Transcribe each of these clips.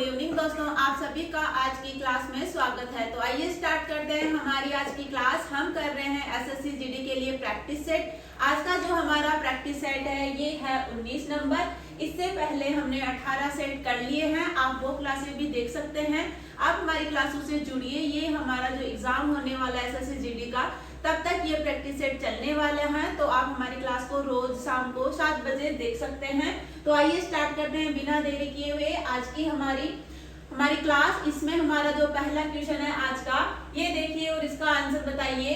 Evening दोस्तों, आप सभी का आज की क्लास में स्वागत है। तो आइए स्टार्ट करते हैं हमारी आज की क्लास। हम कर रहे हैं एसएससी जीडी के लिए प्रैक्टिस सेट। आज का जो हमारा प्रैक्टिस सेट है ये है 19 नंबर। इससे पहले हमने 18 सेट कर लिए हैं, आप वो क्लासेस भी देख सकते हैं। आप हमारी क्लासों से जुड़िए, ये हमारा जो एग्जाम होने वाला है एसएससी जीडी का, तब तक ये प्रैक्टिस सेट चलने वाले हैं। तो आप हमारी क्लास को रोज शाम को 7 बजे देख सकते हैं। तो आइए स्टार्ट करते हैं बिना देरी किए हुए आज की हमारी क्लास। इसमें हमारा जो पहला क्वेश्चन है आज का, ये देखिए और इसका आंसर बताइए।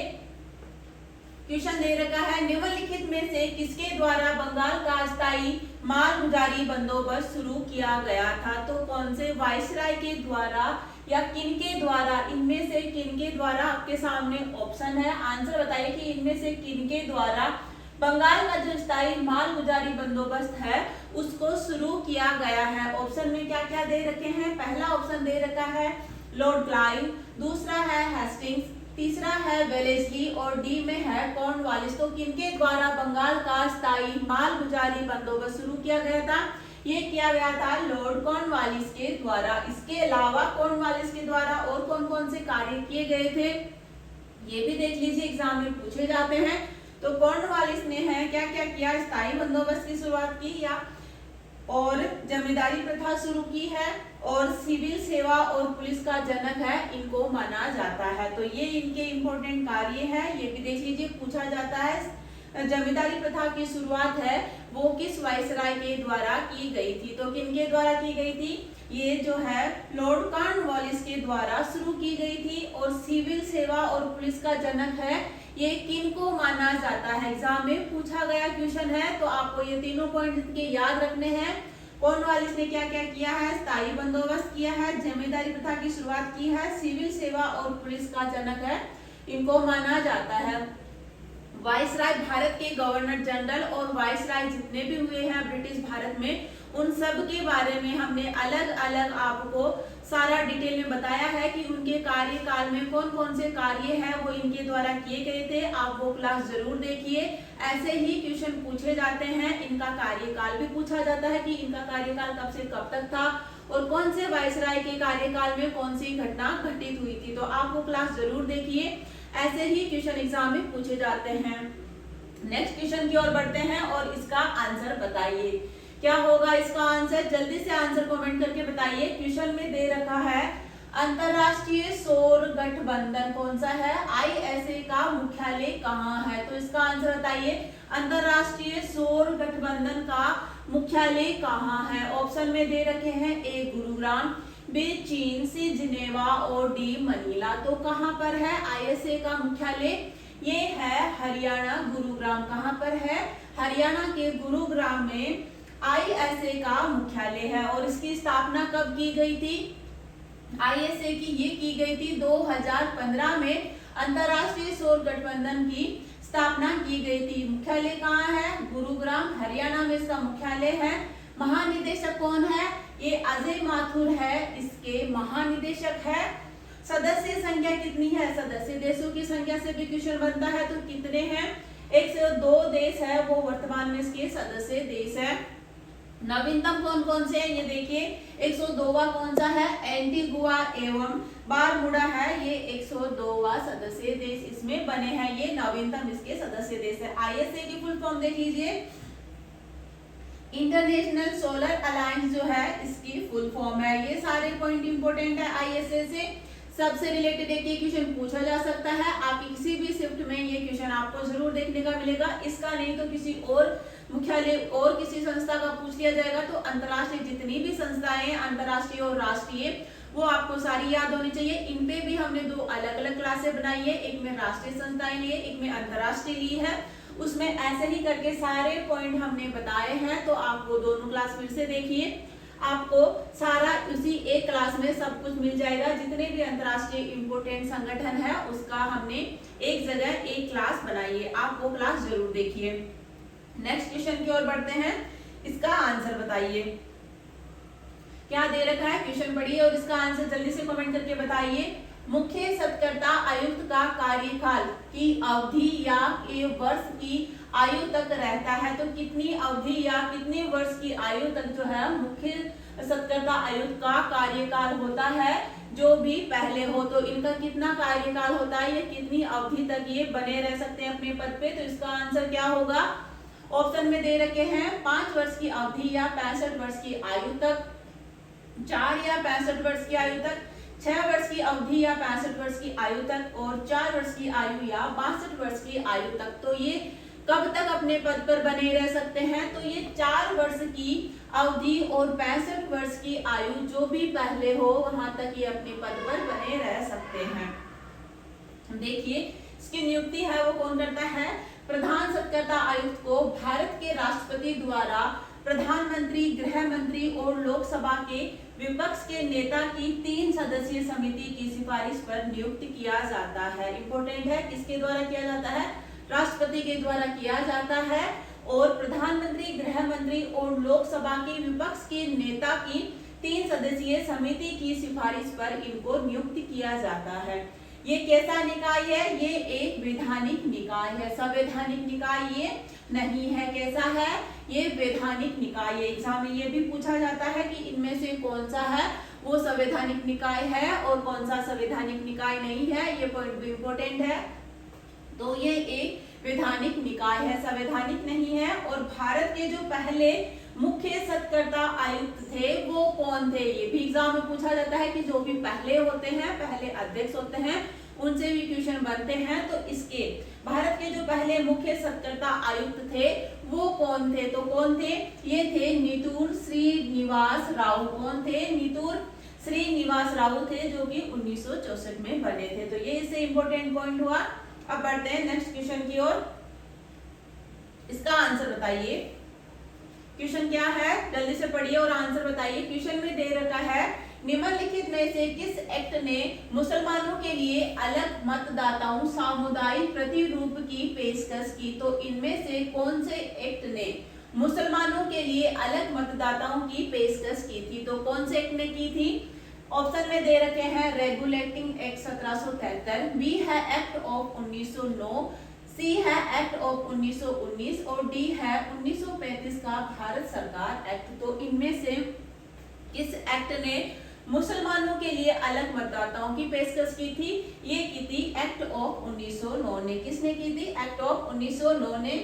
क्वेश्चन दे रखा है, निम्नलिखित में से किसके द्वारा बंगाल का अस्थायी मालगुजारी बंदोबस्त शुरू किया गया था? तो कौन से वायसराय के द्वारा या किनके द्वारा, इनमें से किनके द्वारा आपके सामने ऑप्शन है। आंसर बताइए कि इनमें से किनके द्वारा बंगाल का जो स्थायी मालगुजारी बंदोबस्त है उसको शुरू किया गया है। ऑप्शन में क्या क्या दे रखे हैं? पहला ऑप्शन दे रखा है लॉर्ड क्लाइव, दूसरा है हेस्टिंग्स, तीसरा है वेलेस्ली और डी में है कॉर्नवालिस। तो किनके द्वारा बंगाल का स्थायी मालगुजारी बंदोबस्त शुरू किया गया था? ये किया गया था लॉर्ड कॉर्नवालिस के द्वारा। इसके अलावा कॉर्नवालिस के द्वारा और कौन कौन से कार्य किए गए थे ये भी देख लीजिए, एग्जाम में पूछे जाते हैं। तो कॉर्नवालिस ने है क्या क्या किया? स्थायी बंदोबस्त की शुरुआत की या और जमींदारी प्रथा शुरू की है और सिविल सेवा और पुलिस का जनक है, इनको माना जाता है। तो ये इनके इंपॉर्टेंट कार्य है, ये भी देख लीजिए, पूछा जाता है। जमींदारी प्रथा की शुरुआत है वो किस वायसराय के द्वारा की गई थी? तो किनके द्वारा की गई थी? ये जो है लॉर्ड कॉर्नवालिस के द्वारा शुरू की गई थी। और सिविल सेवा और पुलिस का जनक है, ये किनको माना जाता है? एग्जाम में पूछा गया क्वेश्चन है, तो आपको ये तीनों पॉइंट इनके याद रखने हैं। कॉर्नवालिस ने क्या क्या किया है? स्थायी बंदोबस्त किया है, जमींदारी प्रथा की शुरुआत की है, सिविल सेवा और पुलिस का जनक है, इनको माना जाता है। वायसराय भारत के गवर्नर जनरल और वायसराय जितने भी हुए हैं ब्रिटिश भारत में, उन सब के बारे में हमने अलग अलग आपको सारा डिटेल में बताया है कि उनके कार्यकाल में कौन कौन से कार्य हैं वो इनके द्वारा किए गए थे। आप वो क्लास जरूर देखिए। ऐसे ही क्वेश्चन पूछे जाते हैं, इनका कार्यकाल भी पूछा जाता है कि इनका कार्यकाल कब से कब तक था और कौन से वायसराय के कार्यकाल में कौन सी घटना घटित हुई थी। तो आप वो क्लास जरूर देखिए, ऐसे ही क्वेश्चन एग्जाम में पूछे जाते हैं। नेक्स्ट क्वेश्चन की ओर बढ़ते हैं और इसका आंसर बताइए। क्या होगा इसका आंसर? जल्दी से आंसर कमेंट करके बताइए। क्वेश्चन में दे रखा है अंतरराष्ट्रीय सौर गठबंधन कौन सा है? आईएसए का मुख्यालय कहाँ है? तो इसका आंसर बताइए। अंतरराष्ट्रीय सौर गठबंधन का मुख्यालय कहाँ है? ऑप्शन में दे रखे हैं ए गुरुग्राम, बी चीन, सी जिनेवा और डी मनीला। तो कहाँ पर है आईएसए का मुख्यालय? ये है हरियाणा, गुरुग्राम। कहाँ पर है? हरियाणा के गुरुग्राम में आईएसए का मुख्यालय है। और इसकी स्थापना कब की गई थी? आईएसए की ये की गई थी 2015 में। अंतरराष्ट्रीय सौर गठबंधन की स्थापना की गई थी। मुख्यालय कहाँ है? गुरुग्राम, हरियाणा में इसका मुख्यालय है। महानिदेशक कौन है? ये अजय माथुर है, इसके महानिदेशक है। सदस्य संख्या कितनी है? सदस्य देशों की संख्या से भी क्वेश्चन बनता है, तो कितने हैं? 102 देश है वो वर्तमान में इसके सदस्य देश है। नवीनतम कौन कौन से हैं ये देखिए। 102वां कौन सा है? एंटीगुआ एवं बारमूडा है, ये 102वां सदस्य देश इसमें बने हैं। ये नवीनतम इसके सदस्य देश है। आईएसए की फुल फॉर्म देख लीजिए, इंटरनेशनल सोलर अलायंस जो है इसकी फुल फॉर्म है। ये सारे पॉइंट इंपोर्टेंट है। आईएसए से सबसे रिलेटेड एक ये क्वेश्चन पूछा जा सकता है। आपकी किसी भी शिफ्ट में ये क्वेश्चन आपको जरूर देखने का मिलेगा। इसका नहीं तो किसी और मुख्यालय और किसी संस्था का पूछ लिया जाएगा। तो अंतरराष्ट्रीय जितनी भी संस्थाएं हैं, अंतरराष्ट्रीय और राष्ट्रीय, वो आपको सारी याद होनी चाहिए। इन पे भी हमने 2 अलग अलग क्लासें बनाई है, एक में राष्ट्रीय संस्थाएं ली है, एक में अंतरराष्ट्रीय ली है। उसमें ऐसे ही करके सारे पॉइंट हमने बताए हैं। तो आप वो दोनों क्लास फिर से देखिए, आपको सारा उसी एक क्लास में सब कुछ मिल जाएगा। जितने भी अंतरराष्ट्रीय इंपोर्टेंट संगठन है उसका हमने एक जगह एक क्लास बनाई है, आप वो क्लास जरूर देखिए। नेक्स्ट क्वेश्चन की ओर बढ़ते हैं, इसका आंसर बताइए। क्या दे रखा है? क्वेश्चन पढ़िए और इसका आंसर जल्दी से कमेंट करके बताइए। मुख्य सत्कर्ता आयुक्त का कार्यकाल की अवधि या वर्ष की आयु तक रहता है। तो कितनी अवधि या कितने वर्ष की आयु तक जो है मुख्य सत्कर्ता आयुक्त का कार्यकाल होता है, जो भी पहले हो। तो इनका कितना कार्यकाल होता है, ये कितनी अवधि तक ये बने रह सकते हैं अपने पद पे। तो इसका आंसर क्या होगा, ऑप्शन में दे रखे हैं 5 वर्ष की अवधि या 65 वर्ष की आयु तक, 4 या 65 वर्ष की आयु तक, 6 वर्ष की अवधि या 65 वर्ष की आयु तक, और 4 वर्ष की आयु या 62 वर्ष की आयु तक। तो ये कब तक अपने पद पर बने रह सकते हैं, तो ये 4 वर्ष की अवधि और 65 वर्ष की आयु जो भी पहले हो वहां तक ये अपने पद पर बने रह सकते हैं। देखिए इसकी नियुक्ति है वो कौन करता है, प्रधान सत्कर्ता आयुक्त को भारत के राष्ट्रपति द्वारा प्रधानमंत्री, गृह मंत्री और लोकसभा के विपक्ष के नेता की 3 सदस्यीय समिति की सिफारिश पर नियुक्त किया जाता है। इंपॉर्टेंट है, किसके द्वारा किया जाता है, राष्ट्रपति के द्वारा किया जाता है, और प्रधानमंत्री, गृह मंत्री और लोकसभा के विपक्ष के नेता की 3 सदस्यीय समिति की सिफारिश पर इनको नियुक्त किया जाता है। ये कैसा निकाय है, ये एक वैधानिक निकाय है, संवैधानिक निकाय ये नहीं है। कैसा है, ये वैधानिक निकाय है। एग्जाम में ये भी पूछा जाता है कि इनमें से कौन सा है वो संवैधानिक निकाय है और कौन सा संवैधानिक निकाय नहीं है, ये पॉइंट भी इम्पोर्टेंट है। तो ये एक वैधानिक निकाय है, संवैधानिक नहीं है। और भारत के जो पहले मुख्य सत्कर्ता आयुक्त थे वो कौन थे, ये भी एग्जाम में पूछा जाता है कि जो भी पहले होते हैं, पहले अध्यक्ष होते हैं, उनसे भी क्वेश्चन बनते हैं। तो इसके भारत के जो पहले मुख्य सत्कर्ता आयुक्त थे वो कौन थे, तो कौन थे, ये थे नीतूर श्रीनिवास राव। कौन थे, नीतूर श्रीनिवास राव थे, जो कि 1964 में बने थे। तो ये इससे इंपॉर्टेंट पॉइंट हुआ। अब बढ़ते हैं नेक्स्ट क्वेश्चन की ओर। इसका आंसर बताइए, क्वेश्चन क्या है, जल्दी से पढ़िए और आंसर बताइए। क्वेश्चन में दे रखा है, निम्नलिखित में से किस एक्ट ने मुसलमानों के लिए अलग मतदाताओं सामुदायिक प्रतिरूप की पेशकश की। तो इनमें से कौन से एक्ट ने मुसलमानों के लिए अलग मतदाताओं की पेशकश की थी। तो कौन से एक्ट ने की थी, ऑप्शन में दे रखे हैं रेगुलेटिंग एक्ट 1773, बी है एक्ट ऑफ 1909, सी है एक्ट ऑफ 1919 और डी है 1935 का भारत सरकार एक्ट। तो इनमें से किस एक्ट ने मुसलमानों के लिए अलग मतदाताओं की पेशकश की थी, ये की थी एक्ट ऑफ 1909 ने। किसने की थी, एक्ट ऑफ 1909 ने।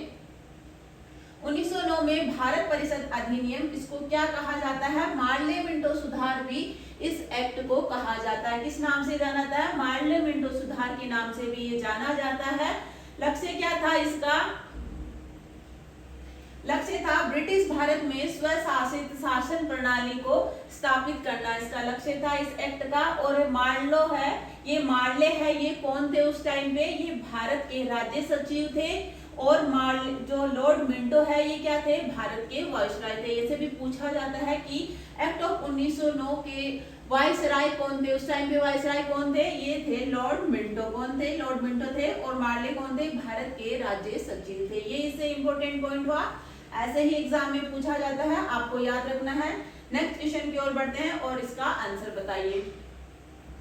1909 में भारत परिषद अधिनियम, इसको क्या कहा जाता है, मार्ले मिंटो सुधार भी इस एक्ट को कहा जाता है। किस नाम से जाना जाता है, मार्ले मिंटो सुधार के नाम से भी ये जाना जाता है। लक्ष्य क्या था इसका, लक्ष्य था ब्रिटिश भारत में स्वशासित शासन प्रणाली को स्थापित करना, इसका लक्ष्य था इस एक्ट का। और मार्लो है, ये मार्ले है, ये कौन थे उस टाइम पे, ये भारत के राज्य सचिव थे। और जो लॉर्ड मिंटो है ये क्या थे, भारत के वायसराय थे। ऐसे भी पूछा जाता है कि एक्ट ऑफ 1909 के वायसराय कौन थे, उस टाइम पे वायसराय कौन थे, ये थे लॉर्ड मिंटो। कौन थे, लॉर्ड मिंटो थे। और मार्ले कौन थे, भारत के राज्य सचिव थे। ये इससे इंपॉर्टेंट पॉइंट हुआ, ऐसे ही एग्जाम में पूछा जाता है, आपको याद रखना है। नेक्स्ट क्वेश्चन की ओर बढ़ते हैं और इसका आंसर बताइए।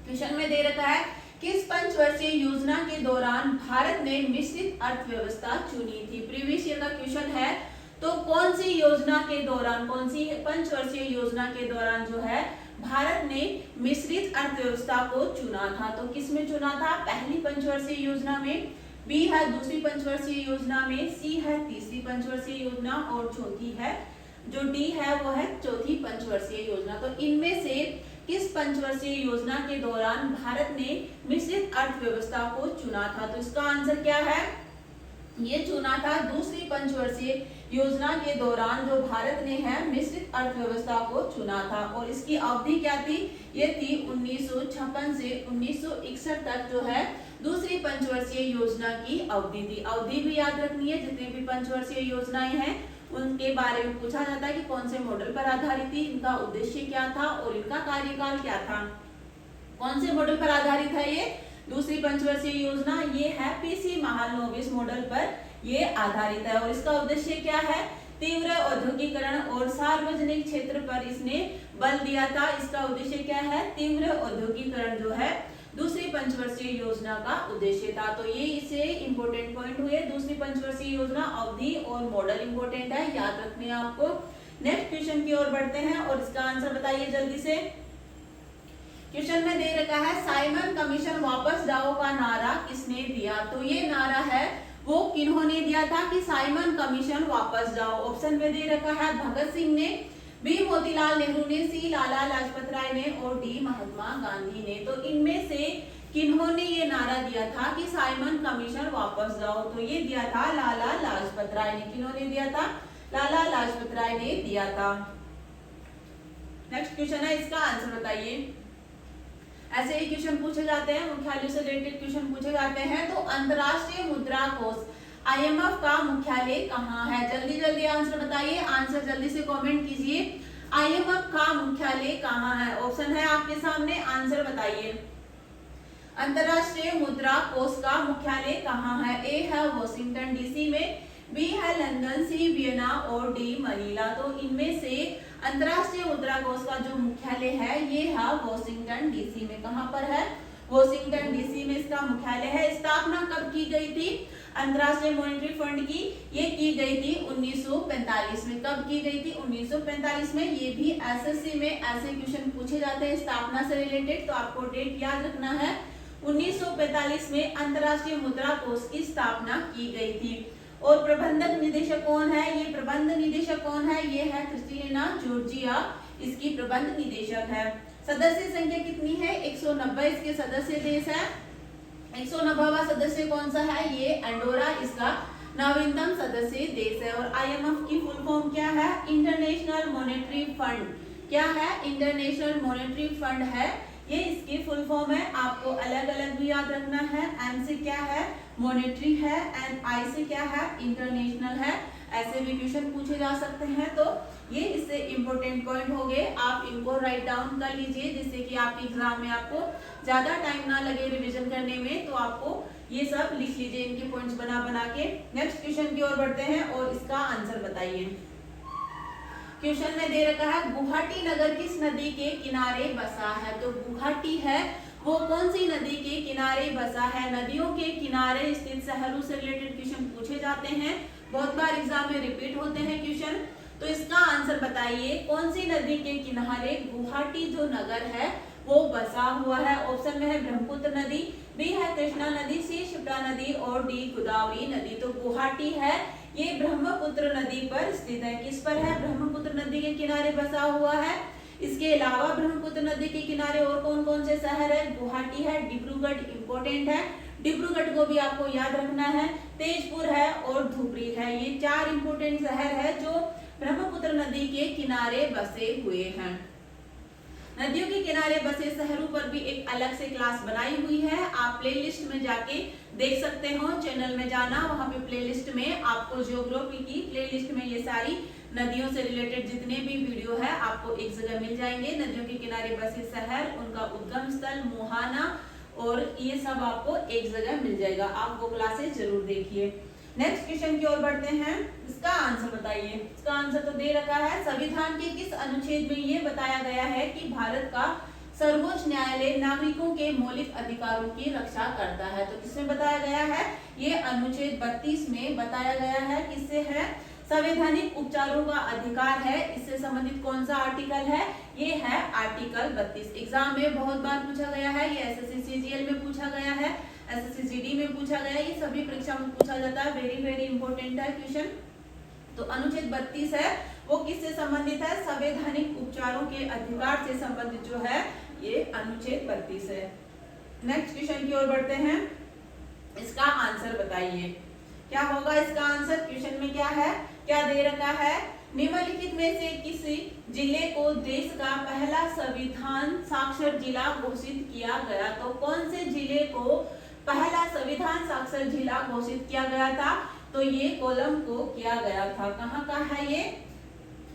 क्वेश्चन में दे रखा है, किस पंचवर्षीय योजना के दौरान भारत ने मिश्रित अर्थव्यवस्था चुनी थी। प्रीवियस ईयर का क्वेश्चन है, तो कौन सी योजना के दौरान, कौन सी पंचवर्षीय योजना के दौरान जो है भारत ने मिश्रित अर्थव्यवस्था को चुना था। तो किसमें चुना था, पहली पंचवर्षीय योजना में, बी है दूसरी पंचवर्षीय योजना में, सी है तीसरी पंचवर्षीय योजना और चौथी है जो डी है वो है चौथी पंचवर्षीय योजना। तो इनमें से किस पंचवर्षीय योजना के दौरान भारत ने मिश्रित अर्थव्यवस्था को चुना था। तो इसका आंसर क्या है, ये चुना था दूसरी पंचवर्षीय योजना के दौरान जो भारत ने है मिश्रित अर्थव्यवस्था को चुना था। और इसकी अवधि क्या थी, ये थी 1956 से 1961 तक जो है दूसरी पंचवर्षीय योजना की अवधि थी। अवधि भी याद रखनी है, जितनी भी पंचवर्षीय योजनाएं हैं उनके बारे में पूछा जाता है कि कौन से मॉडल पर आधारित थी, इनका उद्देश्य क्या था और इनका कार्यकाल क्या था। कौन से मॉडल पर आधारित है ये दूसरी पंचवर्षीय योजना, ये है पीसी महालनोबिस मॉडल पर ये आधारित है। और इसका उद्देश्य क्या है, तीव्र औद्योगिकरण और सार्वजनिक क्षेत्र पर इसने बल दिया था। इसका उद्देश्य क्या है, तीव्र औद्योगिकरण जो है दूसरी पंचवर्षीय योजना का उद्देश्य था। तो ये इसे इंपॉर्टेंट पॉइंट हुए। दूसरी पंचवर्षीय योजना अवधि और मॉडल इंपॉर्टेंट है, याद रखने हैं आपको। नेक्स्ट क्वेश्चन की ओर बढ़ते हैं और इसका आंसर बताइए जल्दी से। क्वेश्चन में दे रखा है साइमन कमीशन वापस जाओ का नारा किसने दिया। तो ये नारा है वो किन्होंने दिया था कि साइमन कमीशन वापस जाओ। ऑप्शन में दे रखा है भगत सिंह ने, बी मोतीलाल नेहरू ने, सी लाला लाजपत राय ने और डी महात्मा गांधी ने। तो इनमें से किन्होंने ये नारा दिया था कि साइमन कमीशन वापस जाओ। तो ये दिया था लाला लाजपत राय ने। किन्होंने दिया था? लाला लाजपत राय ने दिया था। नेक्स्ट क्वेश्चन है, इसका आंसर बताइए। ऐसे ही क्वेश्चन पूछे जाते हैं, मुख्यालय से रिलेटेड क्वेश्चन पूछे जाते हैं। तो अंतरराष्ट्रीय मुद्रा कोष IMF का मुख्यालय कहाँ है? जल्दी जल्दी आंसर बताइए, आंसर जल्दी से कमेंट कीजिए। IMF का मुख्यालय कहाँ है? ऑप्शन है आपके सामने, आंसर बताइए। अंतरराष्ट्रीय मुद्रा कोष का मुख्यालय कहाँ है? ए है वॉशिंगटन DC में, बी है लंदन, सी वियना और डी मनीला। तो इनमें से अंतरराष्ट्रीय मुद्रा कोष का जो मुख्यालय है ये है वॉशिंगटन DC में। कहाँ पर है? वॉशिंगटन DC में इसका मुख्यालय है। स्थापना कब की गई थी अंतरराष्ट्रीय मॉनेटरी फंड की? ये की गई थी 1945 में। कब की गई थी? 1945 में। ये भी SSC में ऐसे क्वेश्चन पूछे जाते हैं स्थापना से रिलेटेड, तो आपको डेट याद रखना है। 1945 में अंतरराष्ट्रीय मुद्रा कोष की स्थापना की गई थी। और प्रबंधक निदेशक कौन है? ये प्रबंध निदेशक कौन है? ये है क्रिस्टिना जॉर्जिया, इसकी प्रबंध निदेशक है। सदस्य संख्या कितनी है? 190 इसके सदस्य देश है। 190वां सदस्य कौन सा है? ये अंडोरा इसका नवीनतम सदस्य देश है। और IMF की फुल फॉर्म क्या है? International monetary fund. क्या है? इंटरनेशनल मॉनेटरी फंड है, ये इसकी फुल फॉर्म है। आपको अलग अलग भी याद रखना है। M से क्या है? मॉनेटरी है, एंड I से क्या है? इंटरनेशनल है। ऐसे भी क्वेश्चन पूछे जा सकते हैं। तो ये इससे इंपॉर्टेंट पॉइंट हो गए, आप इनको राइट डाउन कर लीजिए जिससे कि आपके एग्जाम में आपको ज्यादा टाइम ना लगे रिवीजन करने में। तो आपको ये सब लिख लीजिए इनके पॉइंट्स बना बना के। नेक्स्ट क्वेश्चन की ओर बढ़ते हैं और इसका आंसर बताइए। क्वेश्चन में दे रखा है गुवाहाटी नगर किस नदी के किनारे बसा है? तो गुवाहाटी है वो कौन सी नदी के किनारे बसा है? नदियों के किनारे स्थित शहरों से रिलेटेड क्वेश्चन पूछे जाते हैं, बहुत बार एग्जाम में रिपीट होते हैं क्वेश्चन। तो इसका आंसर बताइए, कौन सी नदी के किनारे गुवाहाटी जो नगर है वो बसा हुआ है? ऑप्शन में है ब्रह्मपुत्र नदी, बी है कृष्णा नदी, सी शिप्रा नदी और डी गोदावरी नदी। तो गुवाहाटी है ये ब्रह्मपुत्र नदी पर स्थित है। किस पर है? ब्रह्मपुत्र नदी के किनारे बसा हुआ है। इसके अलावा ब्रह्मपुत्र नदी के किनारे और कौन कौन से शहर है? गुवाहाटी है, डिब्रूगढ़ इंपॉर्टेंट है, डिब्रूगढ़ को भी आपको याद रखना है, तेजपुर है और धुबरी है। ये 4 इंपॉर्टेंट शहर है जो ब्रह्मपुत्र नदी के किनारे बसे हुए हैं। नदियों के किनारे बसे शहरों पर भी एक अलग से क्लास बनाई हुई है, आप प्लेलिस्ट में जाके देख सकते हो। चैनल में जाना, वहां पे प्लेलिस्ट में आपको ज्योग्राफी की प्लेलिस्ट में ये सारी नदियों से रिलेटेड जितने भी वीडियो है आपको एक जगह मिल जाएंगे। नदियों के किनारे बसे शहर, उनका उद्गम स्थल, मुहाना और ये सब आपको एक जगह मिल जाएगा। आप वो क्लासेस जरूर देखिए। नेक्स्ट क्वेश्चन की ओर बढ़ते हैं, इसका आंसर बताइए। इसका आंसर तो दे रखा है संविधान के किस अनुच्छेद में ये बताया गया है कि भारत का सर्वोच्च न्यायालय नागरिकों के मौलिक अधिकारों की रक्षा करता है? तो किसमें बताया गया है? ये अनुच्छेद 32 में बताया गया है। किससे है? संवैधानिक उपचारों का अधिकार है, इससे संबंधित कौन सा आर्टिकल है? ये है आर्टिकल 32। एग्जाम में बहुत बार पूछा गया है, ये SSC CGL में पूछा गया है, SSC GD में पूछा गया है, ये सभी परीक्षा में पूछा जाता है। वेरी वेरी इंपॉर्टेंट है क्वेश्चन। तो अनुच्छेद 32 है वो किससे संबंधित है? संवैधानिक उपचारों के अधिकार से संबंधित जो है ये अनुच्छेद 32 है। नेक्स्ट क्वेश्चन की ओर बढ़ते हैं, इसका आंसर बताइए। क्या होगा इसका आंसर? क्वेश्चन में क्या है, क्या दे रखा है? निम्नलिखित में से किसी जिले को देश का पहला संविधान साक्षर जिला घोषित किया गया? तो कौन से जिले को पहला संविधान साक्षर जिला घोषित किया गया था? तो ये कोलम को किया गया था। कहाँ का है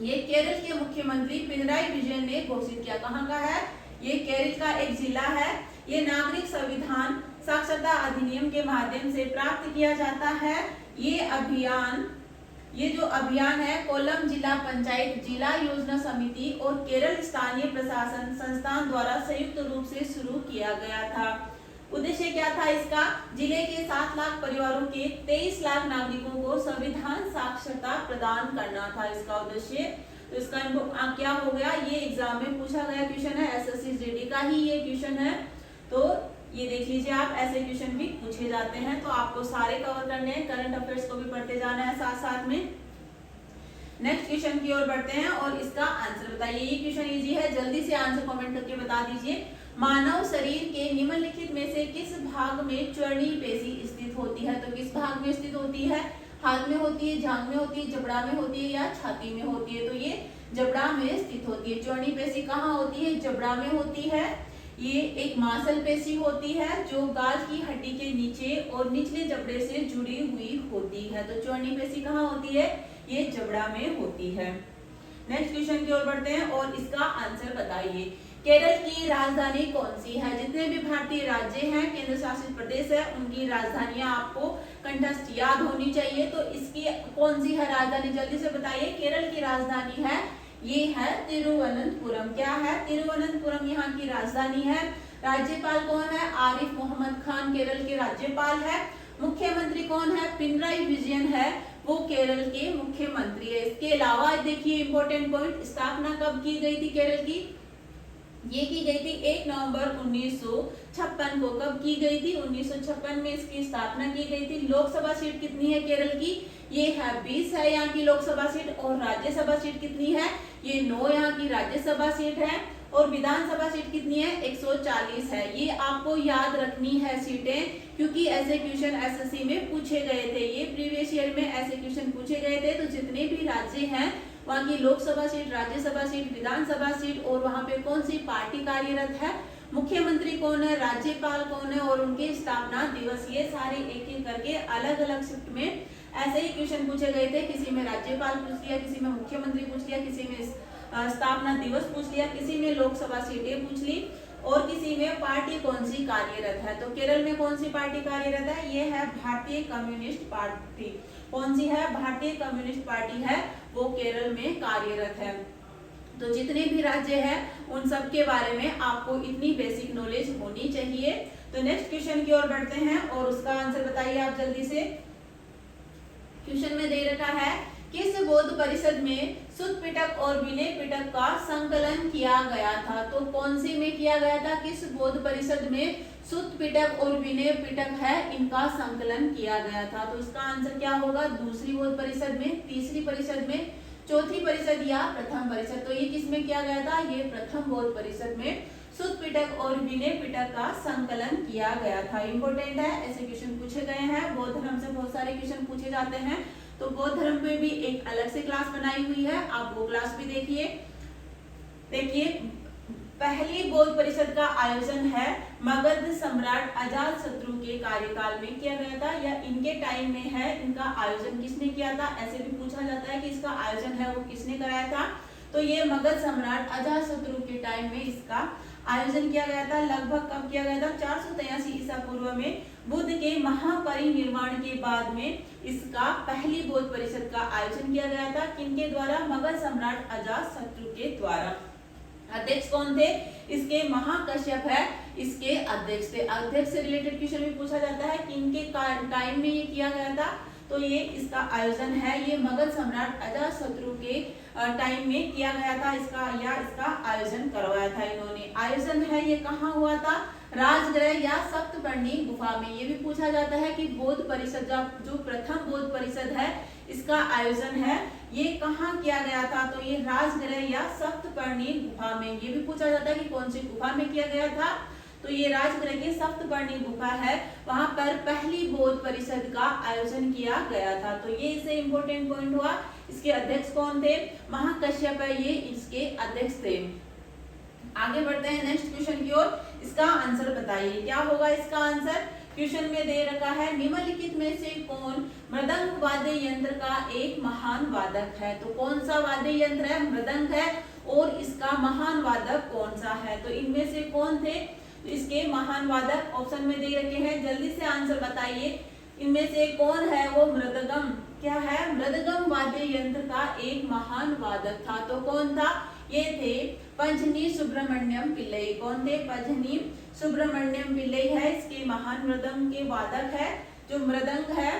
ये केरल के मुख्यमंत्री पिनराई विजयन ने घोषित किया। कहाँ का है? ये केरल का एक जिला है। ये नागरिक संविधान साक्षरता अधिनियम के माध्यम से प्राप्त किया जाता है। ये ये जो अभियान है कोल्लम जिला पंचायत जिला योजना समिति और केरल स्थानीय प्रशासन संस्थान द्वारा संयुक्त रूप से शुरू किया गया था। उद्देश्य क्या था इसका? जिले के 7 लाख परिवारों के 23 लाख नागरिकों को संविधान साक्षरता प्रदान करना था इसका उद्देश्य। तो इसका क्या हो गया, ये एग्जाम में पूछा गया क्वेश्चन है, एसएससी जीडी का ही ये क्वेश्चन है। तो ये देख लीजिए आप, ऐसे क्वेश्चन भी पूछे जाते हैं, तो आपको सारे कवर करने हैं, करंट अफेयर्स को भी पढ़ते जाना है साथ साथ में। नेक्स्ट क्वेश्चन की ओर बढ़ते हैं और इसका आंसर बताइए। ये क्वेश्चन इजी है, जल्दी से आंसर कमेंट करके बता दीजिए। मानव शरीर के निम्नलिखित में से किस भाग में चर्णी पेशी स्थित होती है? तो किस भाग में स्थित होती है? हाथ में होती है, जांघ में होती है, जबड़ा में होती है या छाती में होती है? तो ये जबड़ा में स्थित होती है। चर्णी पेशी कहाँ होती है? जबड़ा में होती है। ये एक मांसल पेशी होती है जो गाल की हड्डी के नीचे और निचले जबड़े से जुड़ी हुई होती है। तो चर्णी पेशी कहाँ होती है? ये जबड़ा में होती है। नेक्स्ट क्वेश्चन की ओर बढ़ते हैं और इसका आंसर बताइए। केरल की राजधानी कौन सी है? जितने भी भारतीय राज्य हैं, केंद्र शासित प्रदेश है, उनकी राजधानियां आपको कंठस्थ याद होनी चाहिए। तो इसकी कौन सी है राजधानी? जल्दी से बताइए। केरल की राजधानी है, ये है तिरुवनंतपुरम। क्या है? तिरुवनंतपुरम यहाँ की राजधानी है। राज्यपाल कौन है? आरिफ मोहम्मद खान केरल के राज्यपाल है। मुख्यमंत्री कौन है? पिनराई विजयन है, वो केरल के मुख्यमंत्री है। इसके अलावा देखिए इंपॉर्टेंट पॉइंट, स्थापना कब की गई थी केरल की? ये की गई थी 1 नवंबर 1956 को। कब की गई थी? 1956 में इसकी स्थापना की गई थी। लोकसभा सीट कितनी है केरल की? ये है 20 है यहाँ की लोकसभा सीट। और राज्यसभा सीट कितनी है? ये 9 यहाँ की राज्यसभा सीट है। और विधानसभा सीट कितनी है? 140 है। ये आपको याद रखनी है सीटें, क्योंकि ऐसे क्वेश्चन एसएससी में पूछे गए थे। ये प्रीवियस ईयर में ऐसे क्वेश्चन पूछे गए थे। तो जितने भी राज्य हैं वहाँ की लोकसभा सीट, राज्यसभा सीट, विधानसभा सीट और वहाँ पे कौन सी पार्टी कार्यरत है, मुख्यमंत्री कौन है, राज्यपाल कौन है और उनके स्थापना दिवस, ये सारे एक एक करके अलग अलग शिफ्ट में ऐसे ही क्वेश्चन पूछे गए थे। किसी में राज्यपाल पूछ लिया, किसी में मुख्यमंत्री पूछ लिया, किसी में स्थापना दिवस पूछ लिया, किसी में लोकसभा सीटें पूछ ली और किसी में पार्टी कौन सी कार्यरत है। तो केरल में कौन सी पार्टी कार्यरत है? ये है भारतीय कम्युनिस्ट पार्टी। कौन सी है? भारतीय कम्युनिस्ट पार्टी है, वो केरल में कार्यरत है। तो जितने भी राज्य हैं उन सब के बारे में आपको इतनी बेसिक नॉलेज होनी चाहिए। तो नेक्स्ट क्वेश्चन की ओर बढ़ते हैं और उसका आंसर बताइए आप जल्दी से। क्वेश्चन में दे रखा है, किस बौद्ध परिषद में सुत्त पिटक और विनय पिटक का संकलन किया गया था? तो कौन सी में किया गया था? किस बौद्ध परिषद में सुत्त पिटक और विनय पिटक है, इनका संकलन किया गया था? तो इसका आंसर क्या होगा? दूसरी बौद्ध परिषद में, तीसरी परिषद में, चौथी परिषद या प्रथम परिषद? तो ये किस में किया गया था? ये प्रथम बौद्ध परिषद में सुत्त पिटक और विनय पिटक का संकलन किया गया था। इंपॉर्टेंट है, ऐसे क्वेश्चन पूछे गए हैं। बौद्ध धर्म से बहुत सारे क्वेश्चन पूछे जाते हैं, तो बौद्ध धर्म पे भी एक अलग से क्लास बनाई हुई है, आप वो क्लास भी देखिए। पहली बौद्ध परिषद का आयोजन है मगध सम्राट अजातशत्रु के कार्यकाल में किया गया था, या इनके टाइम में है। इनका आयोजन किसने किया था? ऐसे भी पूछा जाता है कि इसका आयोजन है वो किसने कराया था। तो ये मगध सम्राट अजातशत्रु के टाइम में इसका आयोजन किया गया था। लगभग कब किया गया था? 483 ईसा पूर्व में बुद्ध के महापरिनिर्वाण के बाद में इसका पहली बौद्ध परिषद का आयोजन किया गया था। किनके द्वारा? मगध सम्राट अजातशत्रु के द्वारा। अध्यक्ष कौन थे इसके? महाकश्यप है इसके अध्यक्ष थे। अध्यक्ष से रिलेटेड क्वेश्चन भी पूछा जाता है कि इनके टाइम में ये किया गया था। तो ये इसका आयोजन है, ये मगध सम्राट अजातशत्रु के टाइम में किया गया था इसका आयोजन करवाया था इन्होंने। आयोजन है ये कहाँ हुआ था? राजगृह या सप्तपर्णी गुफा में। ये भी पूछा जाता है कि बौद्ध परिषद जो प्रथम बौद्ध परिषद है इसका आयोजन है ये कहाँ किया गया था? तो ये राजगृह या सप्तपर्णी गुफा में। ये भी पूछा जाता है कि कौन सी गुफा में किया गया था? तो ये राजगृह की सप्तपर्णी गुफा है, वहां पर पहली बौद्ध परिषद का आयोजन किया गया था। तो ये इससे इंपॉर्टेंट पॉइंट हुआ। इसके अध्यक्ष कौन थे? महाकश्यप है, ये इसके अध्यक्ष थे। आगे बढ़ते हैं नेक्स्ट क्वेश्चन की ओर। इसका आंसर बताइए, क्या होगा इसका आंसर? क्वेश्चन में दे रखा है, निम्नलिखित में से कौन मृदंग वाद्य यंत्र का एक महान वादक है? तो कौन सा वाद्य यंत्र है? मृदंग है। और इसका महान वादक कौन सा है? तो इनमें से कौन थे इसके महान वादक? ऑप्शन में दे रखे हैं, जल्दी से आंसर बताइए। इनमें से कौन है वो मृदगम, क्या है, मृदगम वाद्य यंत्र का एक महान वादक था। तो कौन था, ये थे पंजनी सुब्रमण्यम पिल्लई। कौन थे, पंजनी सुब्रमण्यम पिल्लई है इसके महान मृदंग के वादक है। जो मृदंग है,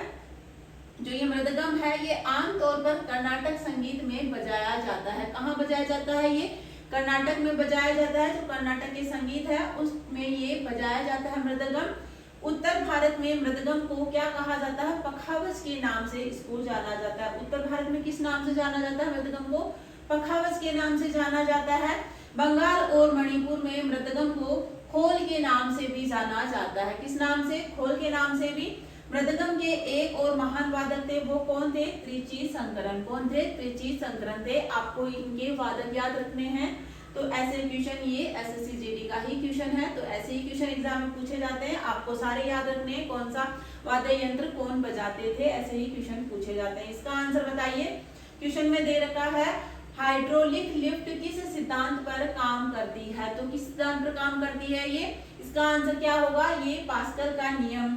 जो ये मृदगम है, ये आमतौर पर कर्नाटक संगीत में बजाया जाता है। कहाँ बजाया जाता है, ये कर्नाटक में बजाया जाता है। जो कर्नाटक के संगीत है उसमें ये बजाया जाता है मृदगम। उत्तर भारत में मृदगम को क्या कहा जाता है, पखावज के नाम से इसको जाना जाता है। उत्तर भारत में किस नाम से जाना जाता है, मृदगम को पखावज के नाम से जाना जाता है। बंगाल और मणिपुर में मृदगम को खोल के नाम से भी जाना जाता है। किस नाम से, खोल के नाम से भी। मृदगम के एक और महान वादक थे, वो कौन थे, त्रिची संकरन। कौन थे, त्रिची संकरन थे। आपको इनके वादक याद रखने हैं। तो ऐसे क्वेश्चन, ये एसएससी जीडी का ही क्वेश्चन है। तो ऐसे ही क्वेश्चन एग्जाम में पूछे जाते हैं। आपको सारे याद रखने हैं, कौन सा वाद्य यंत्र कौन बजाते थे, ऐसे ही क्वेश्चन पूछे जाते हैं। इसका आंसर बताइए। क्वेश्चन में दे रखा है हाइड्रोलिक लिफ्ट किस सिद्धांत पर काम करती है। तो किस सिद्धांत पर काम करती है ये, इसका आंसर क्या होगा, ये पास्कल का नियम।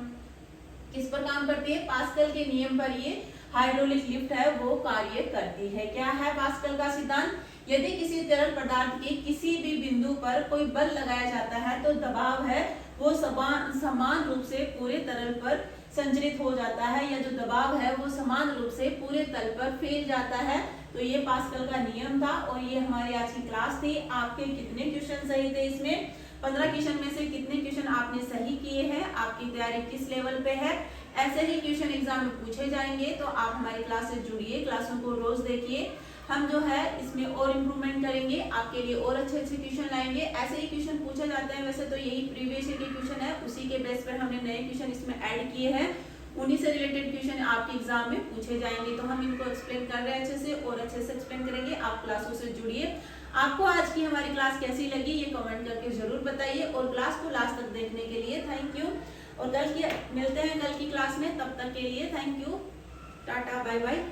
किस पर काम करती है, पास्कल के नियम पर ये हाइड्रोलिक लिफ्ट है वो कार्य करती है। क्या है पास्कल का सिद्धांत, यदि किसी तरल पदार्थ के किसी भी बिंदु पर कोई बल लगाया जाता है तो दबाव है वो समान रूप से पूरे तरल पर संचरित हो जाता है, या जो दबाव है वो समान रूप से पूरे तल पर फैल जाता है। तो ये पास्कल का नियम था। और ये हमारी आज की क्लास थी। आपके कितने क्वेश्चन सही थे, इसमें 15 क्वेश्चन में से कितने क्वेश्चन आपने सही किए हैं, आपकी तैयारी किस लेवल पे है। ऐसे ही क्वेश्चन एग्जाम में पूछे जाएंगे। तो आप हमारी क्लास से जुड़िए, क्लासों को रोज देखिए। हम जो है इसमें और इम्प्रूवमेंट करेंगे, आपके लिए और अच्छे अच्छे क्वेश्चन लाएंगे। ऐसे ही क्वेश्चन पूछे जाते हैं। वैसे तो यही प्रीवियस ईयर के क्वेश्चन है, उसी के बेस पर हमने नए क्वेश्चन इसमें ऐड किए हैं। उन्हीं से रिलेटेड क्वेश्चन आपके एग्जाम में पूछे जाएंगे। तो हम इनको एक्सप्लेन कर रहे हैं अच्छे से, और अच्छे से एक्सप्लेन करेंगे। आप क्लासों से जुड़िए। आपको आज की हमारी क्लास कैसी लगी ये कमेंट करके जरूर बताइए। और क्लास को लास्ट तक देखने के लिए थैंक यू। और मिलते हैं कल की क्लास में। तब तक के लिए thank you, tata, bye bye.